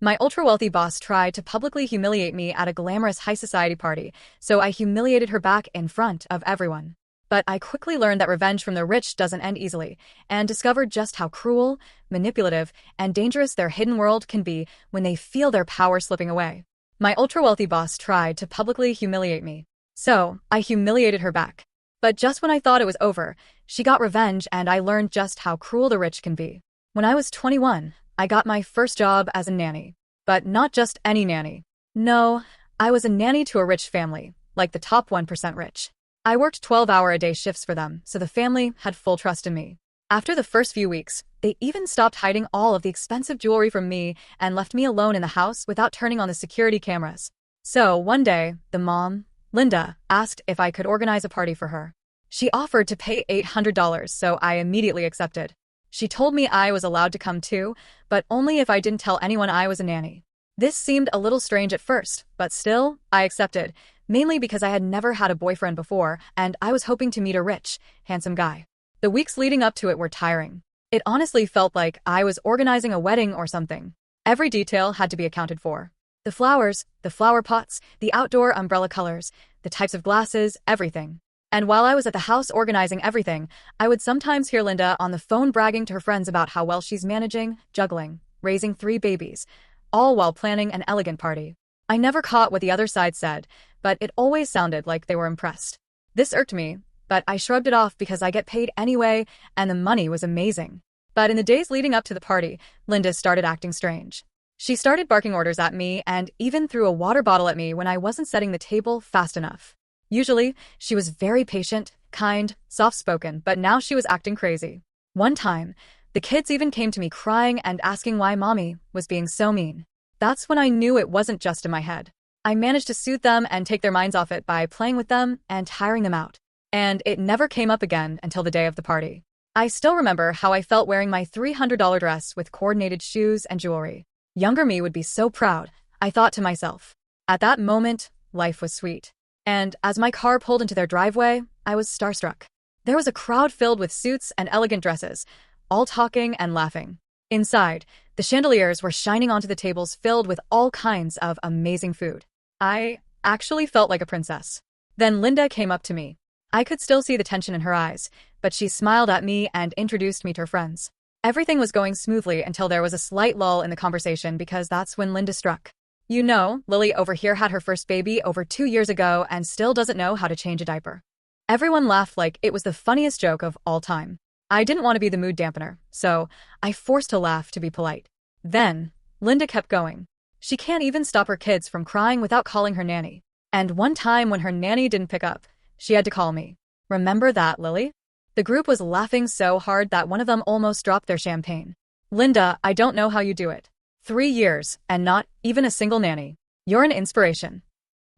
My ultra-wealthy boss tried to publicly humiliate me at a glamorous high society party, so I humiliated her back in front of everyone. But I quickly learned that revenge from the rich doesn't end easily, and discovered just how cruel, manipulative, and dangerous their hidden world can be when they feel their power slipping away. My ultra-wealthy boss tried to publicly humiliate me, so I humiliated her back. But just when I thought it was over, she got revenge and I learned just how cruel the rich can be. When I was 21, I got my first job as a nanny. But not just any nanny. No, I was a nanny to a rich family, like the top 1% rich. I worked 12-hour-a-day shifts for them, so the family had full trust in me. After the first few weeks, they even stopped hiding all of the expensive jewelry from me and left me alone in the house without turning on the security cameras. So one day, the mom, Linda, asked if I could organize a party for her. She offered to pay $800, so I immediately accepted. She told me I was allowed to come too, but only if I didn't tell anyone I was a nanny. This seemed a little strange at first, but still, I accepted, mainly because I had never had a boyfriend before and I was hoping to meet a rich, handsome guy. The weeks leading up to it were tiring. It honestly felt like I was organizing a wedding or something. Every detail had to be accounted for. The flowers, the flower pots, the outdoor umbrella colors, the types of glasses, everything. And while I was at the house organizing everything, I would sometimes hear Linda on the phone bragging to her friends about how well she's managing, juggling, raising 3 babies, all while planning an elegant party. I never caught what the other side said, but it always sounded like they were impressed. This irked me, but I shrugged it off because I get paid anyway, and the money was amazing. But in the days leading up to the party, Linda started acting strange. She started barking orders at me and even threw a water bottle at me when I wasn't setting the table fast enough. Usually, she was very patient, kind, soft-spoken, but now she was acting crazy. One time, the kids even came to me crying and asking why mommy was being so mean. That's when I knew it wasn't just in my head. I managed to soothe them and take their minds off it by playing with them and tiring them out. And it never came up again until the day of the party. I still remember how I felt wearing my $300 dress with coordinated shoes and jewelry. Younger me would be so proud, I thought to myself. At that moment, life was sweet. And as my car pulled into their driveway, I was starstruck. There was a crowd filled with suits and elegant dresses, all talking and laughing. Inside, the chandeliers were shining onto the tables filled with all kinds of amazing food. I actually felt like a princess. Then Linda came up to me. I could still see the tension in her eyes, but she smiled at me and introduced me to her friends. Everything was going smoothly until there was a slight lull in the conversation because that's when Linda struck. You know, Lily over here had her first baby over 2 years ago and still doesn't know how to change a diaper. Everyone laughed like it was the funniest joke of all time. I didn't want to be the mood dampener, so I forced to laugh to be polite. Then, Linda kept going. She can't even stop her kids from crying without calling her nanny. And one time when her nanny didn't pick up, she had to call me. Remember that, Lily? The group was laughing so hard that one of them almost dropped their champagne. Linda, I don't know how you do it. 3 years, and not even a single nanny. You're an inspiration.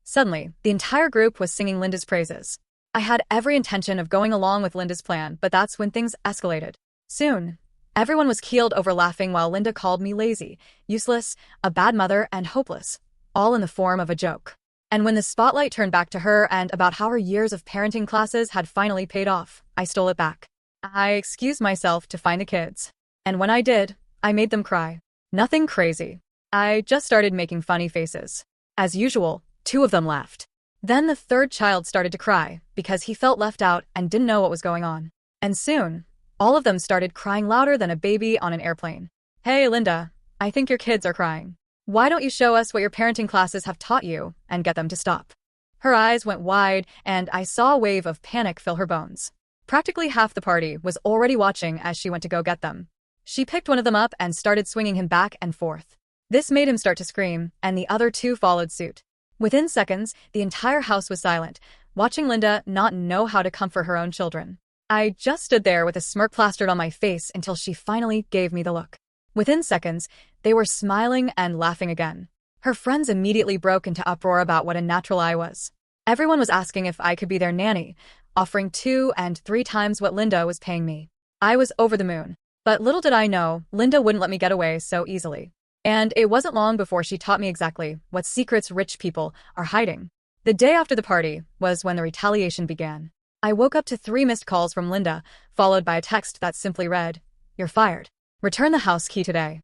Suddenly, the entire group was singing Linda's praises. I had every intention of going along with Linda's plan, but that's when things escalated. Soon, everyone was keeled over laughing while Linda called me lazy, useless, a bad mother, and hopeless, all in the form of a joke. And when the spotlight turned back to her and about how her years of parenting classes had finally paid off, I stole it back. I excused myself to find the kids. And when I did, I made them cry. Nothing crazy. I just started making funny faces. As usual, 2 of them laughed. Then the 3rd child started to cry because he felt left out and didn't know what was going on. And soon, all of them started crying louder than a baby on an airplane. Hey, Linda, I think your kids are crying. Why don't you show us what your parenting classes have taught you and get them to stop? Her eyes went wide and I saw a wave of panic fill her bones. Practically half the party was already watching as she went to go get them. She picked one of them up and started swinging him back and forth. This made him start to scream, and the other 2 followed suit. Within seconds, the entire house was silent, watching Linda not know how to comfort her own children. I just stood there with a smirk plastered on my face until she finally gave me the look. Within seconds, they were smiling and laughing again. Her friends immediately broke into uproar about what a natural I was. Everyone was asking if I could be their nanny, offering 2 and 3 times what Linda was paying me. I was over the moon. But little did I know, Linda wouldn't let me get away so easily. And it wasn't long before she taught me exactly what secrets rich people are hiding. The day after the party was when the retaliation began. I woke up to 3 missed calls from Linda, followed by a text that simply read, "You're fired. Return the house key today."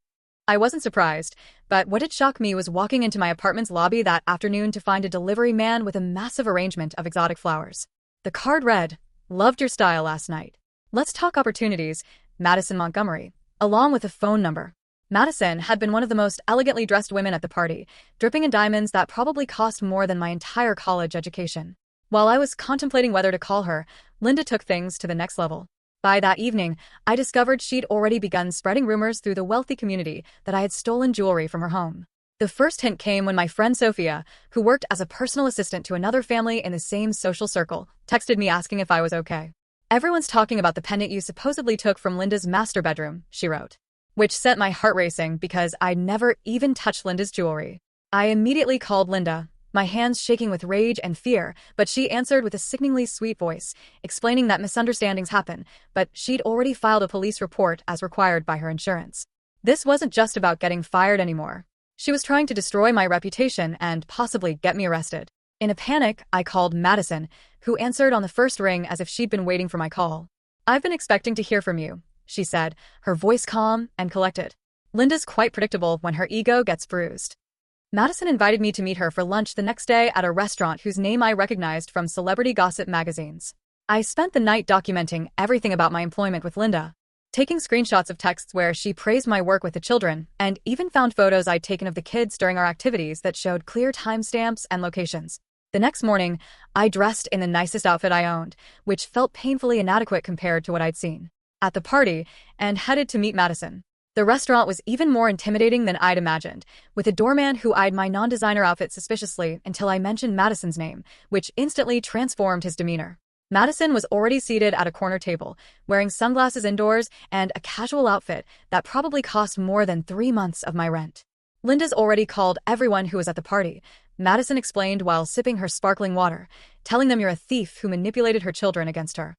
I wasn't surprised, but what did shock me was walking into my apartment's lobby that afternoon to find a delivery man with a massive arrangement of exotic flowers. The card read, "Loved your style last night. Let's talk opportunities, Madison Montgomery," along with a phone number. Madison had been one of the most elegantly dressed women at the party, dripping in diamonds that probably cost more than my entire college education. While I was contemplating whether to call her, Linda took things to the next level. By that evening, I discovered she'd already begun spreading rumors through the wealthy community that I had stolen jewelry from her home. The first hint came when my friend Sophia, who worked as a personal assistant to another family in the same social circle, texted me asking if I was okay. "Everyone's talking about the pendant you supposedly took from Linda's master bedroom," she wrote, which sent my heart racing because I'd never even touched Linda's jewelry. I immediately called Linda, my hands shaking with rage and fear, but she answered with a sickeningly sweet voice, explaining that misunderstandings happen, but she'd already filed a police report as required by her insurance. This wasn't just about getting fired anymore. She was trying to destroy my reputation and possibly get me arrested. In a panic, I called Madison, who answered on the first ring as if she'd been waiting for my call. "I've been expecting to hear from you," she said, her voice calm and collected. Linda's quite predictable when her ego gets bruised. Madison invited me to meet her for lunch the next day at a restaurant whose name I recognized from celebrity gossip magazines. I spent the night documenting everything about my employment with Linda, taking screenshots of texts where she praised my work with the children, and even found photos I'd taken of the kids during our activities that showed clear timestamps and locations. The next morning, I dressed in the nicest outfit I owned, which felt painfully inadequate compared to what I'd seen at the party, and headed to meet Madison. The restaurant was even more intimidating than I'd imagined, with a doorman who eyed my non-designer outfit suspiciously until I mentioned Madison's name, which instantly transformed his demeanor. Madison was already seated at a corner table, wearing sunglasses indoors and a casual outfit that probably cost more than 3 months of my rent. "Linda's already called everyone who was at the party," Madison explained while sipping her sparkling water, "telling them you're a thief who manipulated her children against her."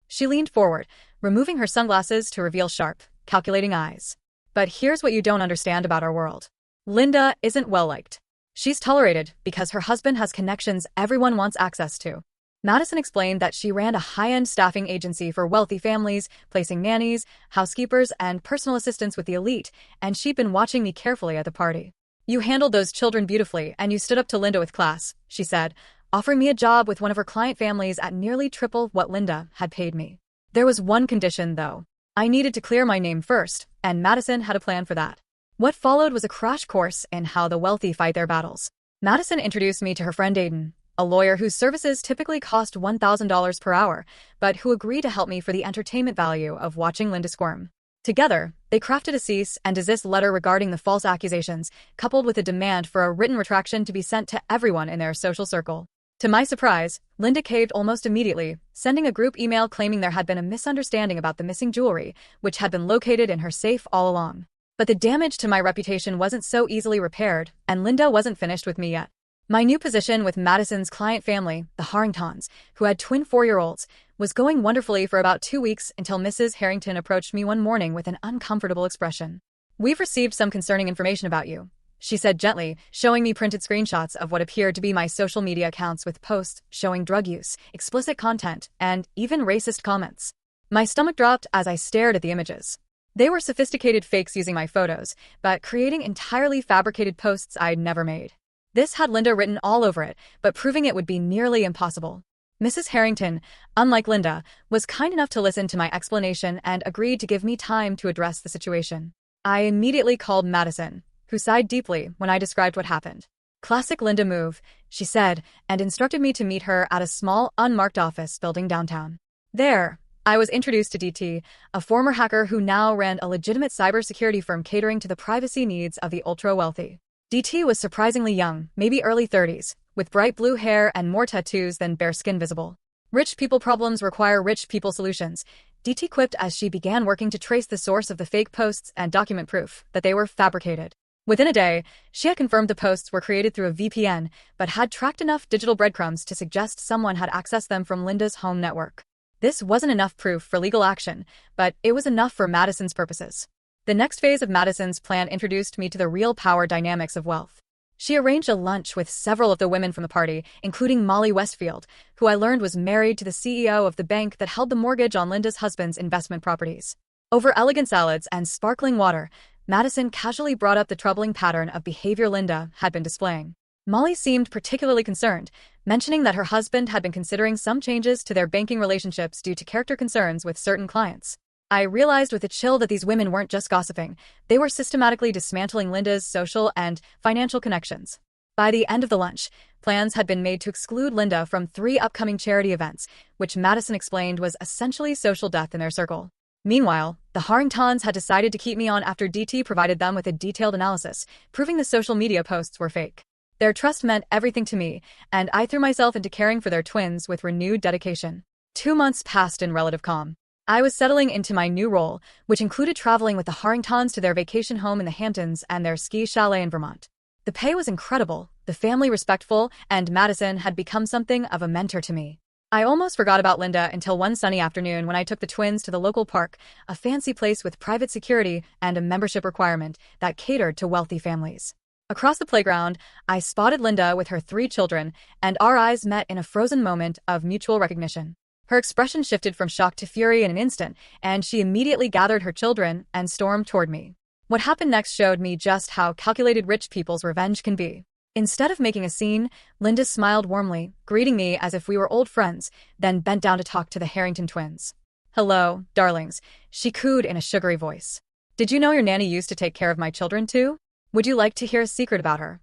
She leaned forward, removing her sunglasses to reveal sharp, calculating eyes. "But here's what you don't understand about our world. Linda isn't well-liked. She's tolerated because her husband has connections everyone wants access to." Madison explained that she ran a high-end staffing agency for wealthy families, placing nannies, housekeepers, and personal assistants with the elite, and she'd been watching me carefully at the party. "You handled those children beautifully, and you stood up to Linda with class," she said, offering me a job with one of her client families at nearly triple what Linda had paid me. There was one condition, though. I needed to clear my name first, and Madison had a plan for that. What followed was a crash course in how the wealthy fight their battles. Madison introduced me to her friend Aiden, a lawyer whose services typically cost $1,000 per hour, but who agreed to help me for the entertainment value of watching Linda squirm. Together, they crafted a cease and desist letter regarding the false accusations, coupled with a demand for a written retraction to be sent to everyone in their social circle. To my surprise, Linda caved almost immediately, sending a group email claiming there had been a misunderstanding about the missing jewelry, which had been located in her safe all along. But the damage to my reputation wasn't so easily repaired, and Linda wasn't finished with me yet. My new position with Madison's client family, the Harringtons, who had twin 4-year-olds, was going wonderfully for about 2 weeks until Mrs. Harrington approached me one morning with an uncomfortable expression. "We've received some concerning information about you," she said gently, showing me printed screenshots of what appeared to be my social media accounts with posts showing drug use, explicit content, and even racist comments. My stomach dropped as I stared at the images. They were sophisticated fakes using my photos, but creating entirely fabricated posts I'd never made. This had Linda written all over it, but proving it would be nearly impossible. Mrs. Harrington, unlike Linda, was kind enough to listen to my explanation and agreed to give me time to address the situation. I immediately called Madison, who sighed deeply when I described what happened. "Classic Linda move," she said, and instructed me to meet her at a small, unmarked office building downtown. There, I was introduced to DT, a former hacker who now ran a legitimate cybersecurity firm catering to the privacy needs of the ultra-wealthy. DT was surprisingly young, maybe early 30s, with bright blue hair and more tattoos than bare skin visible. "Rich people problems require rich people solutions," DT quipped as she began working to trace the source of the fake posts and document proof that they were fabricated. Within a day, she had confirmed the posts were created through a VPN, but had tracked enough digital breadcrumbs to suggest someone had accessed them from Linda's home network. This wasn't enough proof for legal action, but it was enough for Madison's purposes. The next phase of Madison's plan introduced me to the real power dynamics of wealth. She arranged a lunch with several of the women from the party, including Molly Westfield, who I learned was married to the CEO of the bank that held the mortgage on Linda's husband's investment properties. Over elegant salads and sparkling water, Madison casually brought up the troubling pattern of behavior Linda had been displaying. Molly seemed particularly concerned, mentioning that her husband had been considering some changes to their banking relationships due to character concerns with certain clients. I realized with a chill that these women weren't just gossiping, they were systematically dismantling Linda's social and financial connections. By the end of the lunch, plans had been made to exclude Linda from 3 upcoming charity events, which Madison explained was essentially social death in their circle. Meanwhile, the Harringtons had decided to keep me on after DT provided them with a detailed analysis, proving the social media posts were fake. Their trust meant everything to me, and I threw myself into caring for their twins with renewed dedication. 2 months passed in relative calm. I was settling into my new role, which included traveling with the Harringtons to their vacation home in the Hamptons and their ski chalet in Vermont. The pay was incredible, the family respectful, and Madison had become something of a mentor to me. I almost forgot about Linda until one sunny afternoon when I took the twins to the local park, a fancy place with private security and a membership requirement that catered to wealthy families. Across the playground, I spotted Linda with her 3 children, and our eyes met in a frozen moment of mutual recognition. Her expression shifted from shock to fury in an instant, and she immediately gathered her children and stormed toward me. What happened next showed me just how calculated rich people's revenge can be. Instead of making a scene, Linda smiled warmly, greeting me as if we were old friends, then bent down to talk to the Harrington twins. "Hello, darlings," she cooed in a sugary voice. "Did you know your nanny used to take care of my children too? Would you like to hear a secret about her?"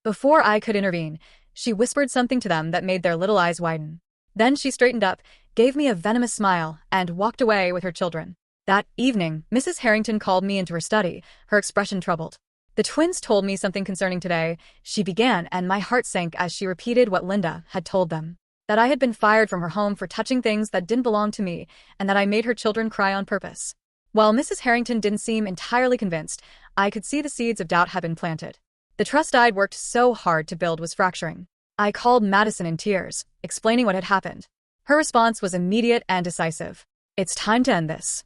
Before I could intervene, she whispered something to them that made their little eyes widen. Then she straightened up, gave me a venomous smile, and walked away with her children. That evening, Mrs. Harrington called me into her study, her expression troubled. "The twins told me something concerning today," she began, and my heart sank as she repeated what Linda had told them. That I had been fired from her home for touching things that didn't belong to me, and that I made her children cry on purpose. While Mrs. Harrington didn't seem entirely convinced, I could see the seeds of doubt had been planted. The trust I'd worked so hard to build was fracturing. I called Madison in tears, explaining what had happened. Her response was immediate and decisive. "It's time to end this."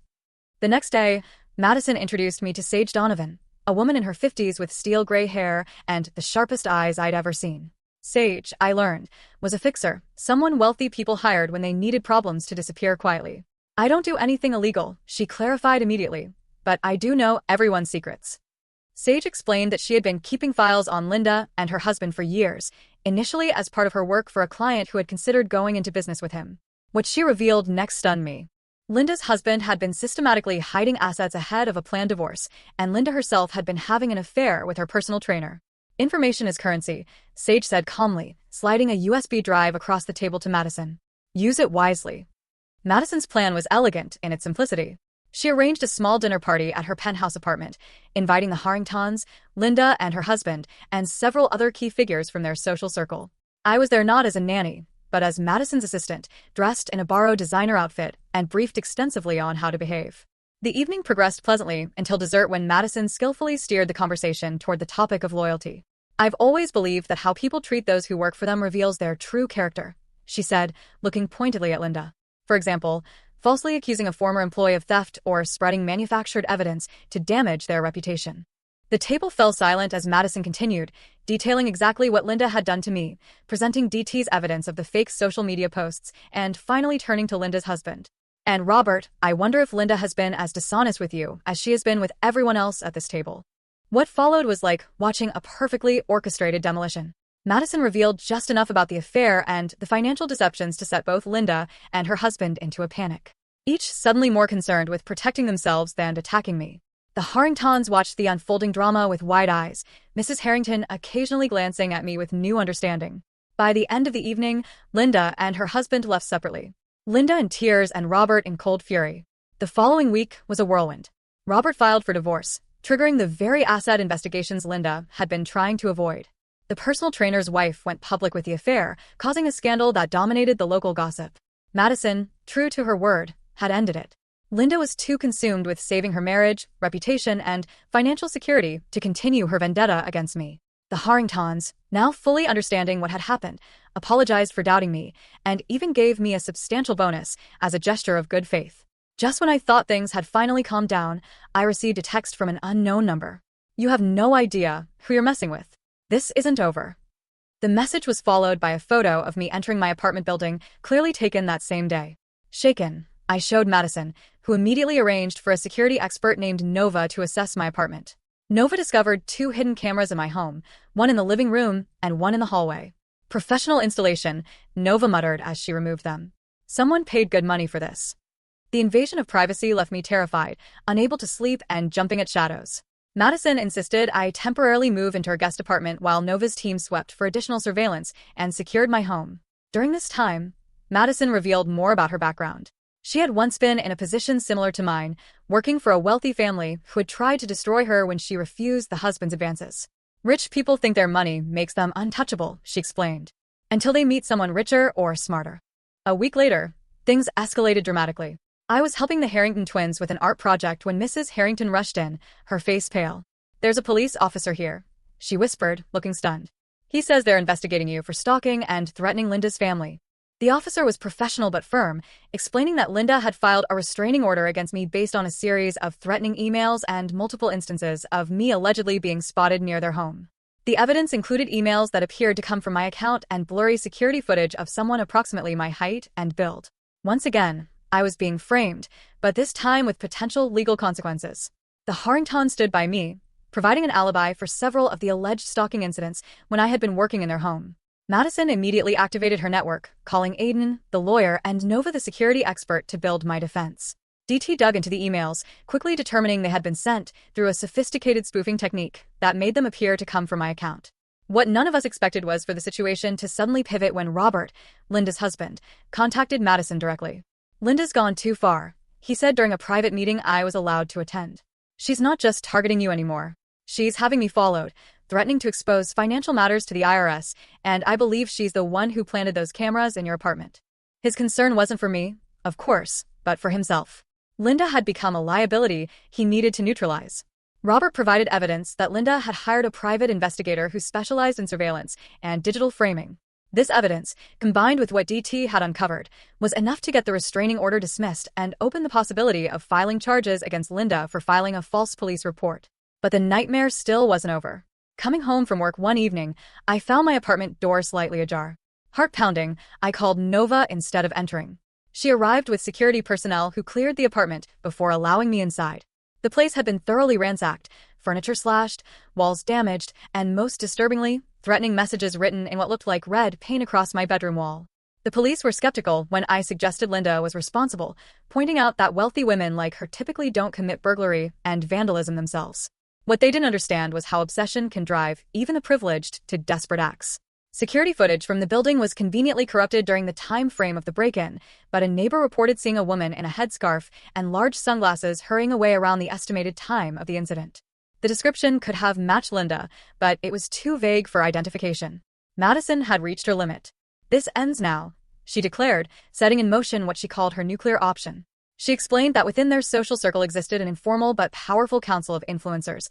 The next day, Madison introduced me to Sage Donovan, a woman in her 50s with steel gray hair and the sharpest eyes I'd ever seen. Sage, I learned, was a fixer, someone wealthy people hired when they needed problems to disappear quietly. "I don't do anything illegal," she clarified immediately, "but I do know everyone's secrets." Sage explained that she had been keeping files on Linda and her husband for years, initially as part of her work for a client who had considered going into business with him. What she revealed next stunned me. Linda's husband had been systematically hiding assets ahead of a planned divorce, and Linda herself had been having an affair with her personal trainer. "Information is currency," Sage said calmly, sliding a USB drive across the table to Madison. "Use it wisely." Madison's plan was elegant in its simplicity. She arranged a small dinner party at her penthouse apartment, inviting the Harringtons, Linda and her husband, and several other key figures from their social circle. I was there not as a nanny, but as Madison's assistant, dressed in a borrowed designer outfit and briefed extensively on how to behave. The evening progressed pleasantly until dessert when Madison skillfully steered the conversation toward the topic of loyalty. "I've always believed that how people treat those who work for them reveals their true character," she said, looking pointedly at Linda. "For example, falsely accusing a former employee of theft or spreading manufactured evidence to damage their reputation." The table fell silent as Madison continued, detailing exactly what Linda had done to me, presenting DT's evidence of the fake social media posts, and finally turning to Linda's husband. "And Robert, I wonder if Linda has been as dishonest with you as she has been with everyone else at this table." What followed was like watching a perfectly orchestrated demolition. Madison revealed just enough about the affair and the financial deceptions to set both Linda and her husband into a panic, each suddenly more concerned with protecting themselves than attacking me. The Harringtons watched the unfolding drama with wide eyes, Mrs. Harrington occasionally glancing at me with new understanding. By the end of the evening, Linda and her husband left separately. Linda in tears and Robert in cold fury. The following week was a whirlwind. Robert filed for divorce, triggering the very asset investigations Linda had been trying to avoid. The personal trainer's wife went public with the affair, causing a scandal that dominated the local gossip. Madison, true to her word, had ended it. Linda was too consumed with saving her marriage, reputation, and financial security to continue her vendetta against me. The Harringtons, now fully understanding what had happened, apologized for doubting me, and even gave me a substantial bonus as a gesture of good faith. Just when I thought things had finally calmed down, I received a text from an unknown number. "You have no idea who you're messing with. This isn't over." The message was followed by a photo of me entering my apartment building, clearly taken that same day. Shaken, I showed Madison, who immediately arranged for a security expert named Nova to assess my apartment. Nova discovered 2 hidden cameras in my home, one in the living room and one in the hallway. Professional installation, Nova muttered as she removed them. Someone paid good money for this. The invasion of privacy left me terrified, unable to sleep and jumping at shadows. Madison insisted I temporarily move into her guest apartment while Nova's team swept for additional surveillance and secured my home. During this time, Madison revealed more about her background. She had once been in a position similar to mine, working for a wealthy family who had tried to destroy her when she refused the husband's advances. Rich people think their money makes them untouchable, she explained, until they meet someone richer or smarter. A week later, things escalated dramatically. I was helping the Harrington twins with an art project when Mrs. Harrington rushed in, her face pale. "There's a police officer here," she whispered, looking stunned. "He says they're investigating you for stalking and threatening Linda's family." The officer was professional but firm, explaining that Linda had filed a restraining order against me based on a series of threatening emails and multiple instances of me allegedly being spotted near their home. The evidence included emails that appeared to come from my account and blurry security footage of someone approximately my height and build. Once again, I was being framed, but this time with potential legal consequences. The Harringtons stood by me, providing an alibi for several of the alleged stalking incidents when I had been working in their home. Madison immediately activated her network, calling Aiden, the lawyer, and Nova, the security expert, to build my defense. DT dug into the emails, quickly determining they had been sent through a sophisticated spoofing technique that made them appear to come from my account. What none of us expected was for the situation to suddenly pivot when Robert, Linda's husband, contacted Madison directly. "Linda's gone too far," he said during a private meeting I was allowed to attend. "She's not just targeting you anymore. She's having me followed, threatening to expose financial matters to the IRS, and I believe she's the one who planted those cameras in your apartment." His concern wasn't for me, of course, but for himself. Linda had become a liability he needed to neutralize. Robert provided evidence that Linda had hired a private investigator who specialized in surveillance and digital framing. This evidence, combined with what DT had uncovered, was enough to get the restraining order dismissed and open the possibility of filing charges against Linda for filing a false police report. But the nightmare still wasn't over. Coming home from work one evening, I found my apartment door slightly ajar. Heart pounding, I called Nova instead of entering. She arrived with security personnel who cleared the apartment before allowing me inside. The place had been thoroughly ransacked, furniture slashed, walls damaged, and most disturbingly, threatening messages written in what looked like red paint across my bedroom wall. The police were skeptical when I suggested Linda was responsible, pointing out that wealthy women like her typically don't commit burglary and vandalism themselves. What they didn't understand was how obsession can drive even the privileged to desperate acts. Security footage from the building was conveniently corrupted during the time frame of the break-in, but a neighbor reported seeing a woman in a headscarf and large sunglasses hurrying away around the estimated time of the incident. The description could have matched Linda, but it was too vague for identification. Madison had reached her limit. "This ends now," she declared, setting in motion what she called her nuclear option. She explained that within their social circle existed an informal but powerful council of influencers,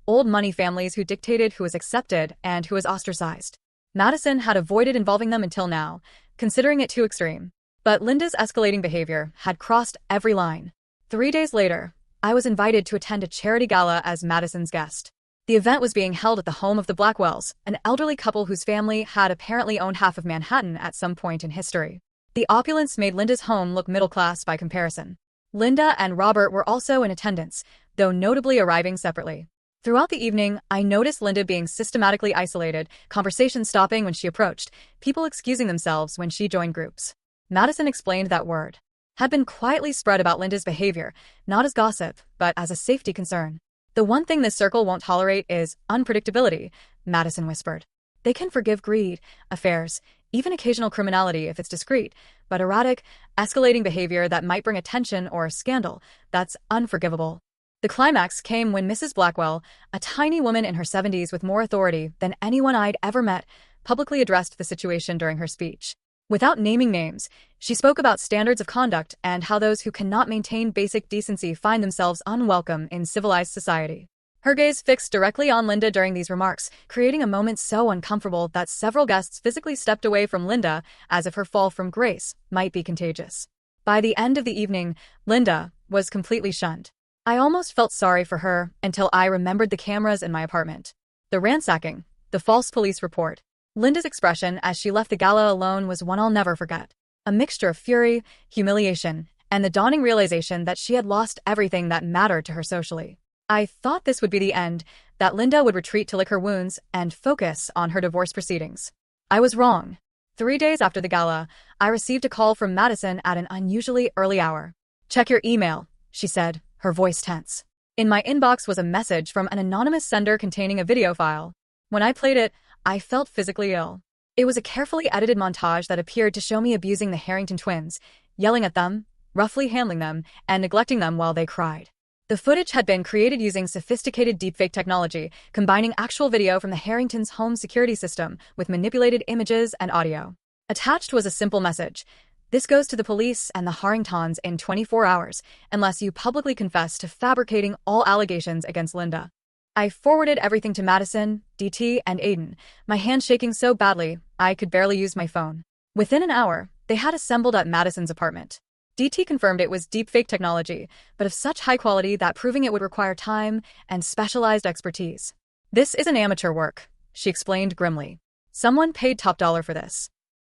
old money families who dictated who was accepted and who was ostracized. Madison had avoided involving them until now, considering it too extreme. But Linda's escalating behavior had crossed every line. 3 days later, I was invited to attend a charity gala as Madison's guest. The event was being held at the home of the Blackwells, an elderly couple whose family had apparently owned half of Manhattan at some point in history. The opulence made Linda's home look middle-class by comparison. Linda and Robert were also in attendance, though notably arriving separately. Throughout the evening, I noticed Linda being systematically isolated, conversation stopping when she approached, people excusing themselves when she joined groups. Madison explained that word had been quietly spread about Linda's behavior, not as gossip, but as a safety concern. "The one thing this circle won't tolerate is unpredictability," Madison whispered. "They can forgive greed, affairs, even occasional criminality if it's discreet, but erratic, escalating behavior that might bring attention or scandal, that's unforgivable." The climax came when Mrs. Blackwell, a tiny woman in her 70s with more authority than anyone I'd ever met, publicly addressed the situation during her speech. Without naming names, she spoke about standards of conduct and how those who cannot maintain basic decency find themselves unwelcome in civilized society. Her gaze fixed directly on Linda during these remarks, creating a moment so uncomfortable that several guests physically stepped away from Linda as if her fall from grace might be contagious. By the end of the evening, Linda was completely shunned. I almost felt sorry for her until I remembered the cameras in my apartment. The ransacking, the false police report. Linda's expression as she left the gala alone was one I'll never forget. A mixture of fury, humiliation, and the dawning realization that she had lost everything that mattered to her socially. I thought this would be the end, that Linda would retreat to lick her wounds and focus on her divorce proceedings. I was wrong. 3 days after the gala, I received a call from Madison at an unusually early hour. "Check your email," she said, her voice tense. In my inbox was a message from an anonymous sender containing a video file. When I played it, I felt physically ill. It was a carefully edited montage that appeared to show me abusing the Harrington twins, yelling at them, roughly handling them, and neglecting them while they cried. The footage had been created using sophisticated deepfake technology, combining actual video from the Harringtons' home security system with manipulated images and audio. Attached was a simple message: "This goes to the police and the Harringtons in 24 hours, unless you publicly confess to fabricating all allegations against Linda." I forwarded everything to Madison, DT, and Aiden, my hand shaking so badly I could barely use my phone. Within an hour, they had assembled at Madison's apartment. DT confirmed it was deepfake technology, but of such high quality that proving it would require time and specialized expertise. "This isn't amateur work," she explained grimly. "Someone paid top dollar for this."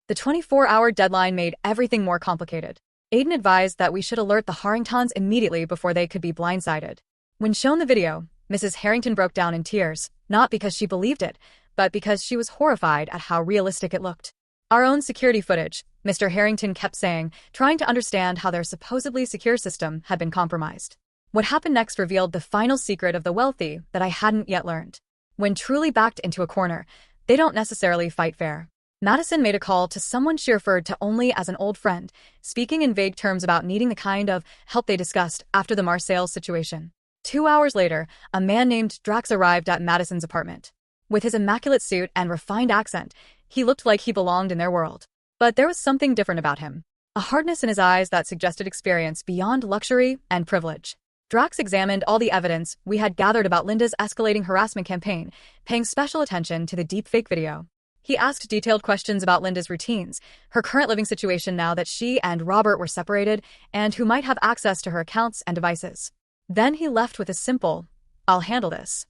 The 24-hour deadline made everything more complicated. Aiden advised that we should alert the Harringtons immediately before they could be blindsided. When shown the video, Mrs. Harrington broke down in tears, not because she believed it, but because she was horrified at how realistic it looked. "Our own security footage," Mr. Harrington kept saying, trying to understand how their supposedly secure system had been compromised. What happened next revealed the final secret of the wealthy that I hadn't yet learned. When truly backed into a corner, they don't necessarily fight fair. Madison made a call to someone she referred to only as an old friend, speaking in vague terms about needing the kind of help they discussed after the Marseille situation. 2 hours later, a man named Drax arrived at Madison's apartment. With his immaculate suit and refined accent, he looked like he belonged in their world. But there was something different about him. A hardness in his eyes that suggested experience beyond luxury and privilege. Drax examined all the evidence we had gathered about Linda's escalating harassment campaign, paying special attention to the deepfake video. He asked detailed questions about Linda's routines, her current living situation now that she and Robert were separated, and who might have access to her accounts and devices. Then he left with a simple, "I'll handle this."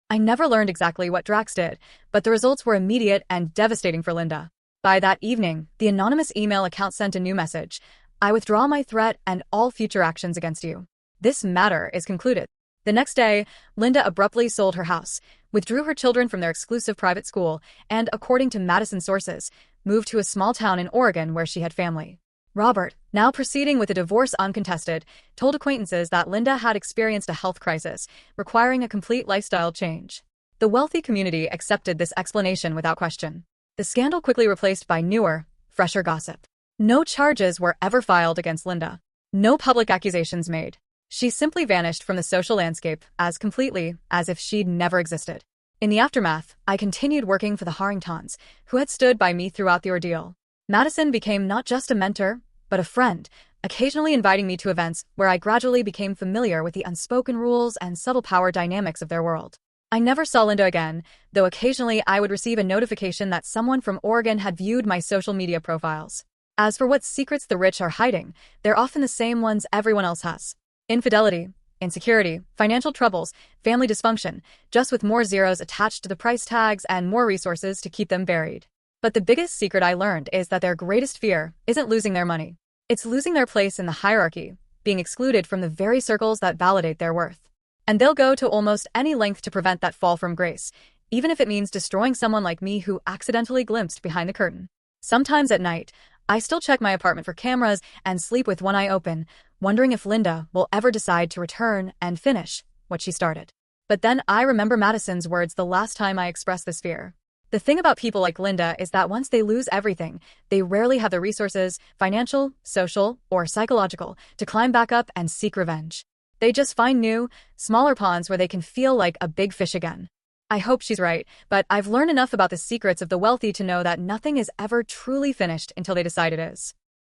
I never learned exactly what Drax did, but the results were immediate and devastating for Linda. By that evening, the anonymous email account sent a new message: "I withdraw my threat and all future actions against you. This matter is concluded." The next day, Linda abruptly sold her house, withdrew her children from their exclusive private school, and, according to Madison sources, moved to a small town in Oregon where she had family. Robert, now proceeding with a divorce uncontested, told acquaintances that Linda had experienced a health crisis, requiring a complete lifestyle change. The wealthy community accepted this explanation without question. The scandal quickly replaced by newer, fresher gossip. No charges were ever filed against Linda. No public accusations made. She simply vanished from the social landscape as completely as if she'd never existed. In the aftermath, I continued working for the Harringtons, who had stood by me throughout the ordeal. Madison became not just a mentor, but a friend, occasionally inviting me to events where I gradually became familiar with the unspoken rules and subtle power dynamics of their world. I never saw Linda again, though occasionally I would receive a notification that someone from Oregon had viewed my social media profiles. As for what secrets the rich are hiding, they're often the same ones everyone else has. Infidelity, insecurity, financial troubles, family dysfunction, just with more zeros attached to the price tags and more resources to keep them buried. But the biggest secret I learned is that their greatest fear isn't losing their money. It's losing their place in the hierarchy, being excluded from the very circles that validate their worth. And they'll go to almost any length to prevent that fall from grace, even if it means destroying someone like me who accidentally glimpsed behind the curtain. Sometimes at night, I still check my apartment for cameras and sleep with one eye open, wondering if Linda will ever decide to return and finish what she started. But then I remember Madison's words the last time I expressed this fear. The thing about people like Linda is that once they lose everything, they rarely have the resources, financial, social, or psychological, to climb back up and seek revenge. They just find new, smaller ponds where they can feel like a big fish again. I hope she's right, but I've learned enough about the secrets of the wealthy to know that nothing is ever truly finished until they decide it is.